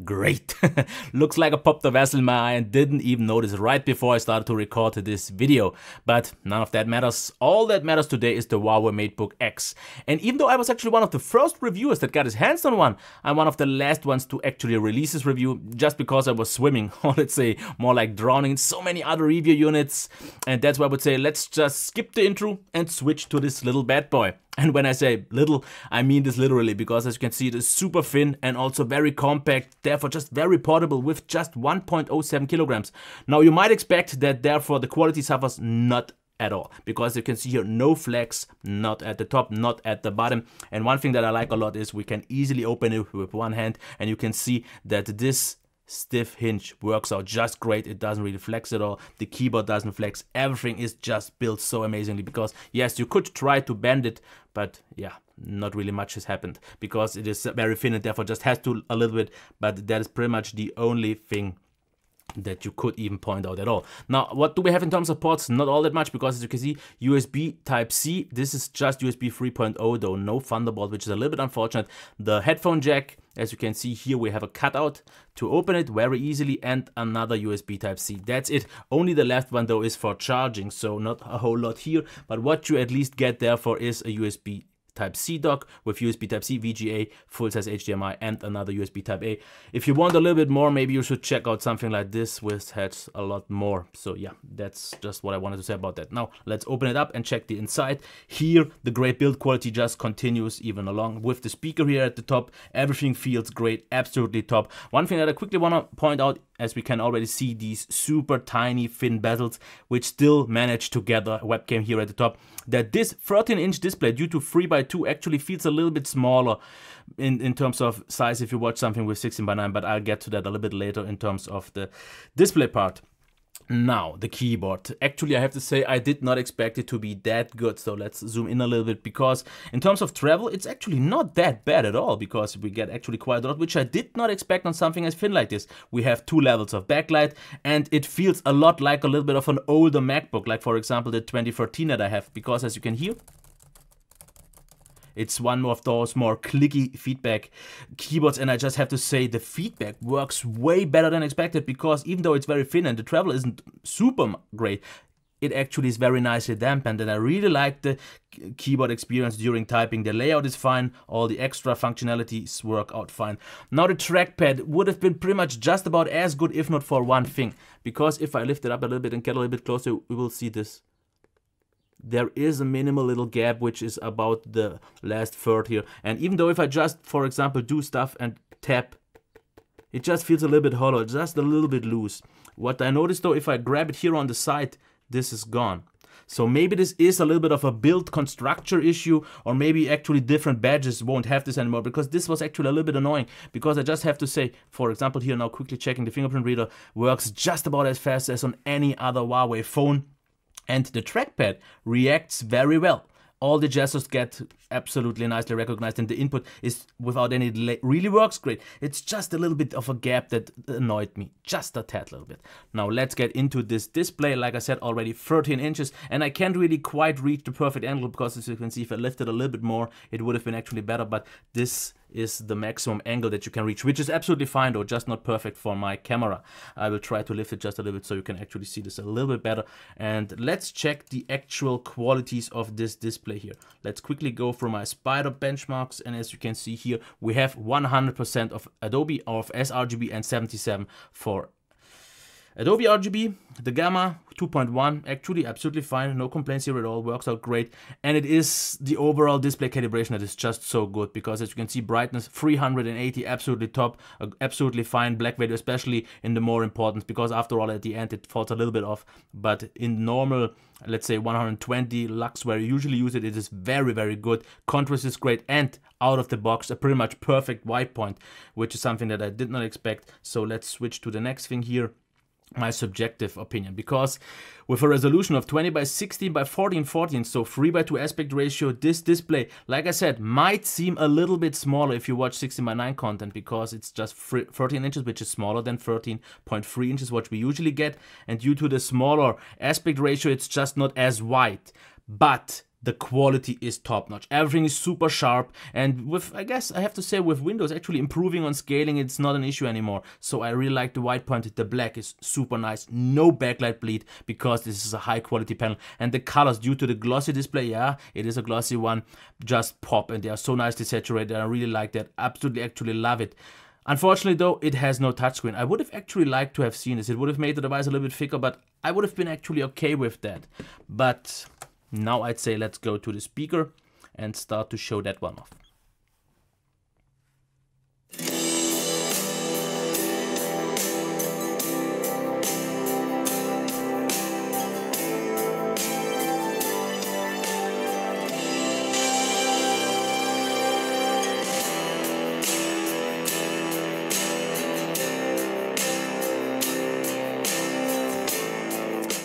Great. Looks like I popped a vessel in my eye and didn't even notice right before I started to record this video. But none of that matters. All that matters today is the Huawei Matebook X. And even though I was actually one of the first reviewers that got his hands on one, I'm one of the last ones to actually release this review just because I was swimming, or let's say more like drowning in so many other review units. And that's why I would say let's just skip the intro and switch to this little bad boy. And when I say little, I mean this literally, because as you can see, it is super thin and also very compact, therefore just very portable with just 1.07 kilograms. Now you might expect that therefore the quality suffers, not at all, because you can see here no flex, not at the top, not at the bottom. And one thing that I like a lot is we can easily open it with one hand, and you can see that this stiff hinge works out just great. It doesn't really flex at all. The keyboard doesn't flex. Everything is just built so amazingly, because yes, you could try to bend it, but yeah, not really much has happened because it is very thin and therefore just has to a little bit, but that is pretty much the only thing that you could even point out at all. Now, what do we have in terms of ports? Not all that much, because as you can see, USB Type-C. This is just USB 3.0 though, no Thunderbolt, which is a little bit unfortunate. The headphone jack, as you can see here, we have a cutout to open it very easily, and another USB Type-C. That's it. Only the left one though is for charging, so not a whole lot here, but what you at least get therefore is a USB Type-C dock with USB Type-C, VGA, full-size HDMI, and another USB Type-A. If you want a little bit more, maybe you should check out something like this, which has a lot more. So yeah, that's just what I wanted to say about that. Now, let's open it up and check the inside. Here, the great build quality just continues even along with the speaker here at the top. Everything feels great, absolutely top. One thing that I quickly want to point out, as we can already see these super tiny thin bezels, which still manage to gather a webcam here at the top, that this 13-inch display, due to 3x2, actually feels a little bit smaller in terms of size if you watch something with 16:9, but I'll get to that a little bit later in terms of the display part. Now, the keyboard. Actually, I have to say I did not expect it to be that good, so let's zoom in a little bit, because in terms of travel, it's actually not that bad at all, because we get actually quite a lot, which I did not expect on something as thin like this. We have 2 levels of backlight, and it feels a lot like a little bit of an older MacBook, like for example the 2013 that I have, because as you can hear, it's one of those more clicky feedback keyboards, and I just have to say the feedback works way better than expected, because even though it's very thin and the travel isn't super great, it actually is very nicely dampened, and I really like the keyboard experience during typing. The layout is fine, all the extra functionalities work out fine. Now the trackpad would have been pretty much just about as good, if not for one thing, because if I lift it up a little bit and get a little bit closer, we will see this. There is a minimal little gap, which is about the last third here. And even though if I just, for example, do stuff and tap, it just feels a little bit hollow, just a little bit loose. What I noticed though, if I grab it here on the side, this is gone. So maybe this is a little bit of a build constructor issue, or maybe actually different badges won't have this anymore, because this was actually a little bit annoying, because I just have to say, for example, here now quickly checking, the fingerprint reader works just about as fast as on any other Huawei phone. And the trackpad reacts very well. All the gestures get absolutely nicely recognized, and the input is without any delay. Really works great. It's just a little bit of a gap that annoyed me, just a tad little bit. Now let's get into this display. Like I said already, 13 inches, and I can't really quite reach the perfect angle, because as you can see, if I lifted a little bit more, it would have been actually better, but this is the maximum angle that you can reach, which is absolutely fine though, just not perfect for my camera. I will try to lift it just a little bit so you can actually see this a little bit better. And let's check the actual qualities of this display here. Let's quickly go through my spider benchmarks, and as you can see here, we have 100% of Adobe of sRGB and 77 for Adobe RGB. The Gamma 2.1, actually absolutely fine, no complaints here at all, works out great. And it is the overall display calibration that is just so good, because as you can see, brightness 380, absolutely top, absolutely fine. Black value, especially in the more important, because after all at the end it falls a little bit off, but in normal, let's say 120 lux where you usually use it, it is very, very good. Contrast is great, and out of the box a pretty much perfect white point, which is something that I did not expect. So let's switch to the next thing here. My subjective opinion, because with a resolution of 20 by 16 by 1414, so 3:2 aspect ratio, this display, like I said, might seem a little bit smaller if you watch 16:9 content, because it's just 13 inches, which is smaller than 13.3 inches, what we usually get, and due to the smaller aspect ratio, it's just not as wide. But the quality is top notch. Everything is super sharp, and with, I guess I have to say, with Windows actually improving on scaling, it's not an issue anymore. So I really like the white point. The black is super nice. No backlight bleed because this is a high quality panel, and the colors, due to the glossy display, yeah, it is a glossy one, just pop, and they are so nicely saturated. I really like that. Absolutely, actually love it. Unfortunately though, it has no touchscreen. I would have actually liked to have seen this. It would have made the device a little bit thicker, but I would have been actually okay with that. But now I'd say let's go to the speaker and start to show that one off.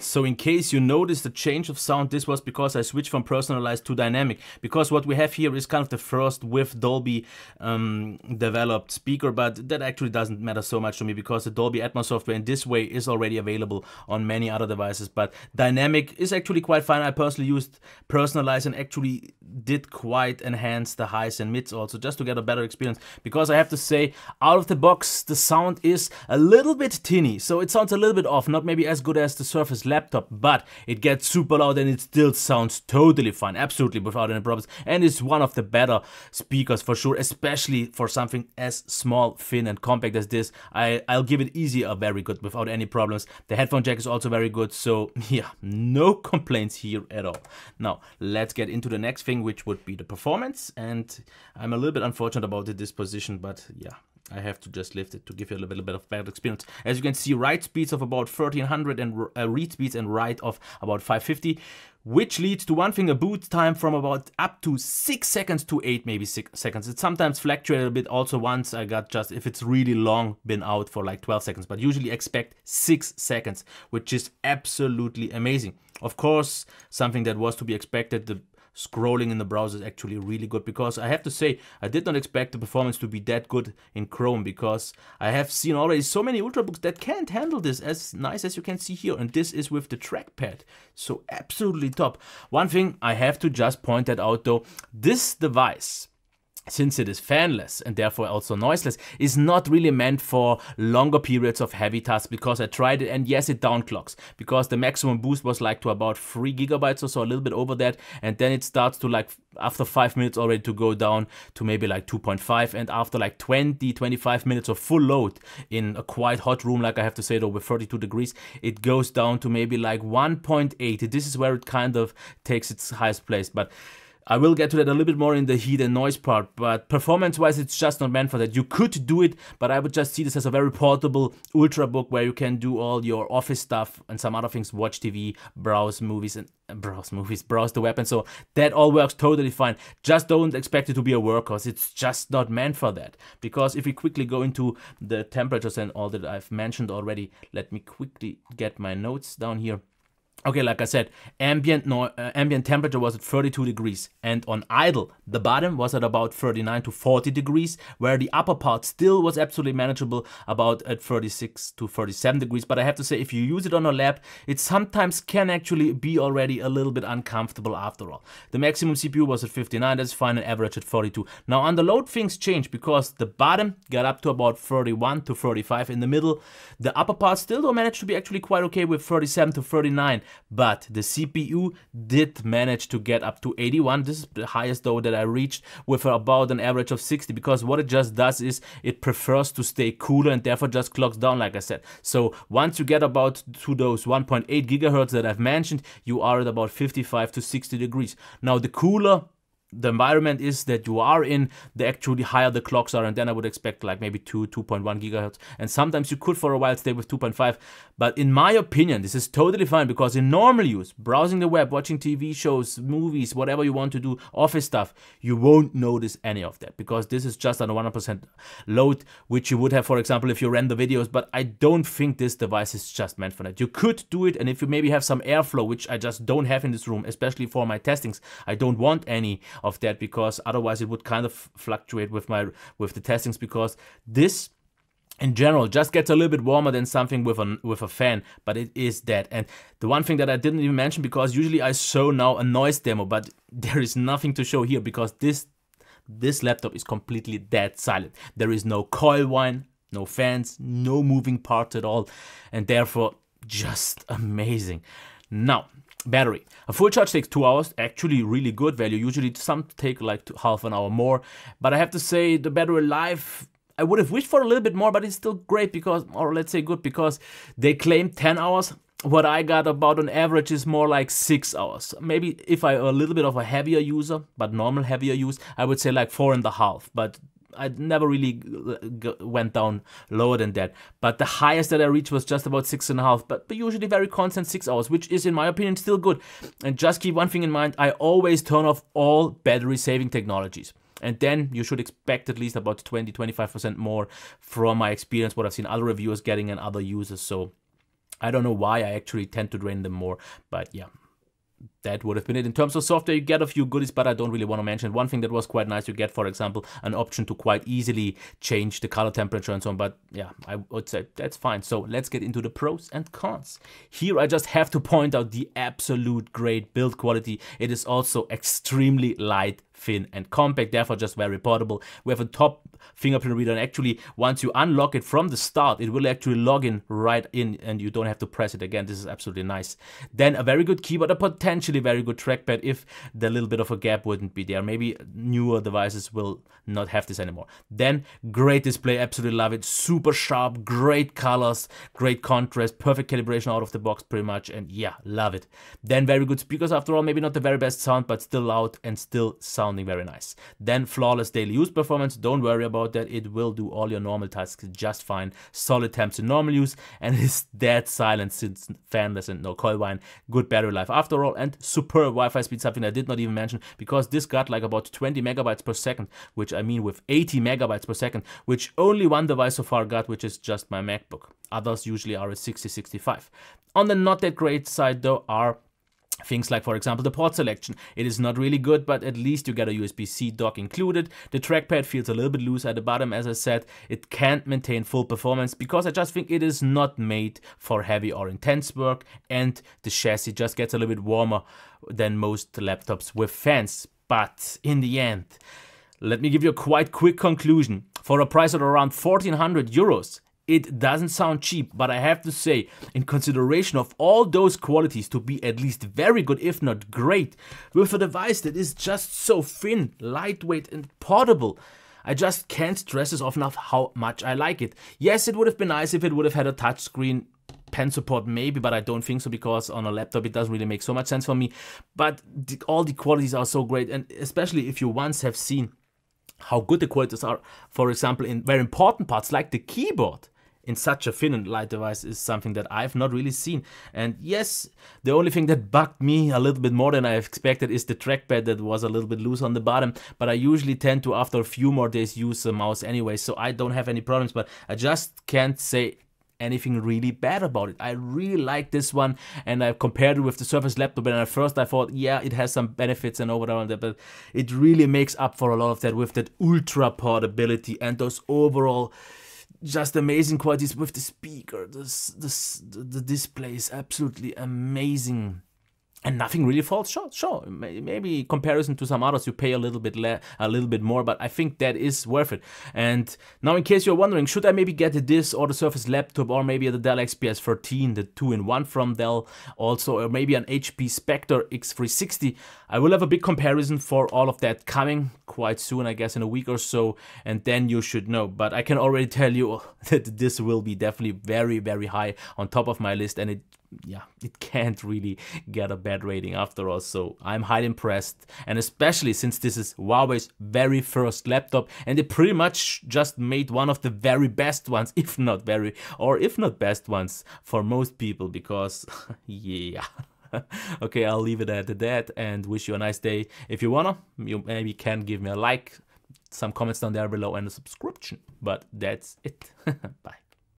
So in case you noticed the change of sound, this was because I switched from personalized to dynamic. Because what we have here is kind of the first with Dolby developed speaker, but that actually doesn't matter so much to me because the Dolby Atmos software in this way is already available on many other devices. But dynamic is actually quite fine. I personally used personalized and actually did quite enhance the highs and mids also, just to get a better experience. Because I have to say, out of the box, the sound is a little bit tinny. So it sounds a little bit off, not maybe as good as the Surface laptop, but it gets super loud and it still sounds totally fine, absolutely without any problems, and it's one of the better speakers for sure, especially for something as small, thin and compact as this. I'll give it easy a very good without any problems. The headphone jack is also very good, so yeah, no complaints here at all. Now let's get into the next thing, which would be the performance, and I'm a little bit unfortunate about the disposition, but yeah, I have to just lift it to give you a little bit of better experience. As you can see, write speeds of about 1300 and read speeds and write of about 550, which leads to one thing, a boot time from about up to 6 seconds to 8, maybe 6 seconds. It sometimes fluctuated a bit. Also once I got just, if it's really long, been out for like 12 seconds, but usually expect 6 seconds, which is absolutely amazing. Of course, something that was to be expected, the scrolling in the browser is actually really good, because I have to say I did not expect the performance to be that good in Chrome, because I have seen already so many Ultrabooks that can't handle this as nice as you can see here, and this is with the trackpad, so absolutely top. One thing I have to just point that out though, this device, since it is fanless and therefore also noiseless, is not really meant for longer periods of heavy tasks, because I tried it and yes, it downclocks, because the maximum boost was like to about 3 gigabytes or so, a little bit over that, and then it starts to like after 5 minutes already to go down to maybe like 2.5, and after like 20-25 minutes of full load in a quite hot room, like I have to say though, with 32 degrees, it goes down to maybe like 1.8. This is where it kind of takes its highest place, but I will get to that a little bit more in the heat and noise part, but performance-wise, it's just not meant for that. You could do it, but I would just see this as a very portable Ultrabook where you can do all your office stuff and some other things, watch TV, browse movies, browse the web, and so that all works totally fine. Just don't expect it to be a workhorse. It's just not meant for that. Because if we quickly go into the temperatures and all that I've mentioned already, let me quickly get my notes down here. Okay, like I said, ambient temperature was at 32 degrees, and on idle, the bottom was at about 39 to 40 degrees, where the upper part still was absolutely manageable, about at 36 to 37 degrees. But I have to say, if you use it on a lap, it sometimes can actually be already a little bit uncomfortable after all. The maximum CPU was at 59, that's fine, and average at 42. Now on the load, things changed, because the bottom got up to about 31 to 35 in the middle. The upper part still managed to be actually quite okay with 37 to 39. But the CPU did manage to get up to 81. This is the highest though that I reached, with about an average of 60, because what it just does is it prefers to stay cooler and therefore just clocks down, like I said. So once you get about to those 1.8 gigahertz that I've mentioned, you are at about 55 to 60 degrees. Now the cooler the environment is that you are in, the actually higher the clocks are, and then I would expect like maybe 2.1 gigahertz, and sometimes you could for a while stay with 2.5, but in my opinion this is totally fine, because in normal use, browsing the web, watching TV shows, movies, whatever you want to do, office stuff, you won't notice any of that, because this is just on a 100% load, which you would have, for example, if you render videos. But I don't think this device is just meant for that. You could do it, and if you maybe have some airflow, which I just don't have in this room, especially for my testings, I don't want any of that, because otherwise it would kind of fluctuate with the testings, because this in general just gets a little bit warmer than something with a fan, but it is that. And the one thing that I didn't even mention, because usually I show now a noise demo, but there is nothing to show here because this laptop is completely dead silent. There is no coil whine, no fans, no moving parts at all, and therefore just amazing. Now, battery. A full charge takes 2 hours, actually really good value. Usually some take like half an hour more, but I have to say the battery life, I would have wished for a little bit more, but it's still great because, or let's say good, because they claim 10 hours. What I got about on average is more like 6 hours. Maybe if I a little bit of a heavier user, but normal heavier use, I would say like 4.5, but I never really went down lower than that. But the highest that I reached was just about 6.5, but usually very constant 6 hours, which is in my opinion still good. And just keep one thing in mind, I always turn off all battery saving technologies. And then you should expect at least about 20-25% more from my experience, what I've seen other reviewers getting and other users. So I don't know why I actually tend to drain them more, but yeah. That would have been it. In terms of software, you get a few goodies, but I don't really want to mention. One thing that was quite nice, you get, for example, an option to quite easily change the color temperature and so on. But yeah, I would say that's fine. So let's get into the pros and cons. Here, I just have to point out the absolute great build quality. It is also extremely light, thin and compact, therefore just very portable. We have a top fingerprint reader, and actually once you unlock it from the start, it will actually log in right in and you don't have to press it again. This is absolutely nice. Then a very good keyboard, a potentially very good trackpad if the little bit of a gap wouldn't be there. Maybe newer devices will not have this anymore. Then great display, absolutely love it. Super sharp, great colors, great contrast, perfect calibration out of the box pretty much, and yeah, love it. Then very good speakers after all, maybe not the very best sound, but still loud and still sounding very nice. Then flawless daily use performance, don't worry about that, it will do all your normal tasks just fine. Solid temps in normal use, and it's dead silent since fanless and no coil whine. Good battery life after all, and superb Wi-Fi speed, something I did not even mention, because this got like about 20 megabytes per second, which I mean with 80 megabytes per second, which only one device so far got, which is just my MacBook. Others usually are at 60-65. On the not that great side though are things like, for example, the port selection. It is not really good, but at least you get a USB-C dock included. The trackpad feels a little bit loose at the bottom, as I said. It can't maintain full performance because I just think it is not made for heavy or intense work, and the chassis just gets a little bit warmer than most laptops with fans. But in the end, let me give you a quite quick conclusion. For a price of around 1,400 euros, it doesn't sound cheap, but I have to say, in consideration of all those qualities, to be at least very good, if not great, with a device that is just so thin, lightweight and portable, I just can't stress this enough how much I like it. Yes, it would have been nice if it would have had a touchscreen, pen support maybe, but I don't think so, because on a laptop it doesn't really make so much sense for me. But all the qualities are so great, and especially if you once have seen how good the qualities are, for example, in very important parts like the keyboard, in such a thin and light device is something that I've not really seen. And yes, the only thing that bugged me a little bit more than I expected is the trackpad that was a little bit loose on the bottom, but I usually tend to, after a few more days, use the mouse anyway, so I don't have any problems, but I just can't say anything really bad about it. I really like this one, and I've compared it with the Surface laptop, and at first I thought, yeah, it has some benefits and overall, but it really makes up for a lot of that with that ultra portability and those overall just amazing qualities with the speaker. The display is absolutely amazing. And nothing really falls short. Sure, maybe in comparison to some others, you pay a little bit more, but I think that is worth it. And now, in case you're wondering, should I maybe get this or the Surface laptop, or maybe the Dell XPS 13, the 2-in-1 from Dell, also, or maybe an HP Spectre X360? I will have a big comparison for all of that coming quite soon, I guess in a week or so, and then you should know. But I can already tell you that this will be definitely very, very high on top of my list, and it can't really get a bad rating after all, so I'm highly impressed. And especially since this is Huawei's very first laptop, and they pretty much just made one of the very best ones, if not best ones for most people, because yeah. Okay, I'll leave it at that and wish you a nice day. If you wanna, you maybe can give me a like, some comments down there below, and a subscription. But that's it. Bye.